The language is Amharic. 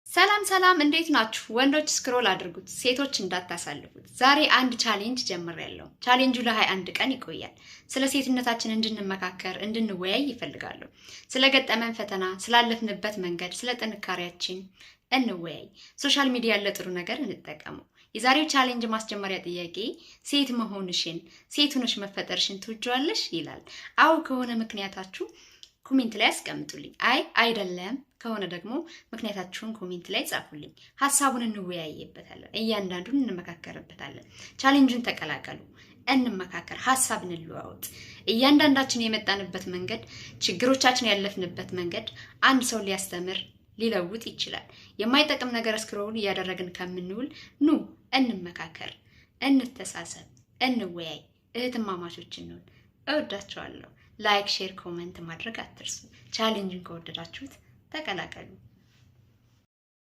ሰላም ሰላም እንዴት ናችሁ? ወንዶች ስክሮል አድርጉት፣ ሴቶች እንዳታሳልፉት። ዛሬ አንድ ቻሌንጅ ጀምሬያለሁ። ቻሌንጁ ለ21 ቀን ይቆያል። ስለ ሴትነታችን እንድንመካከር፣ እንድንወያይ ይፈልጋሉ። ስለ ገጠመን ፈተና፣ ስላለፍንበት መንገድ፣ ስለ ጥንካሬያችን እንወያይ። ሶሻል ሚዲያ ለጥሩ ነገር እንጠቀሙ። የዛሬው ቻሌንጅ ማስጀመሪያ ጥያቄ ሴት መሆንሽን፣ ሴት ሆነሽ መፈጠርሽን ትወጂዋለሽ ይላል። አዎ ከሆነ ምክንያታችሁ ኮሜንት ላይ አስቀምጡልኝ። አይደለም ከሆነ ደግሞ ምክንያታችሁን ኮሜንት ላይ ጻፉልኝ። ሐሳቡን እንወያይበታለን፣ እያንዳንዱን እንመካከርበታለን። ቻሌንጁን ተቀላቀሉ፣ እንመካከር፣ ሐሳብ እንለዋወጥ። እያንዳንዳችን የመጣንበት መንገድ፣ ችግሮቻችን ያለፍንበት መንገድ አንድ ሰው ሊያስተምር ሊለውጥ ይችላል። የማይጠቅም ነገር ስክሮል እያደረግን ከምንውል ኑ እንመካከር፣ እንተሳሰብ፣ እንወያይ። እህትማማቾች እንሁን። እወዳቸዋለሁ። ላይክ፣ ሼር፣ ኮሜንት ማድረግ አትርሱ። ቻሌንጅን ከወደዳችሁት ተቀላቀሉ።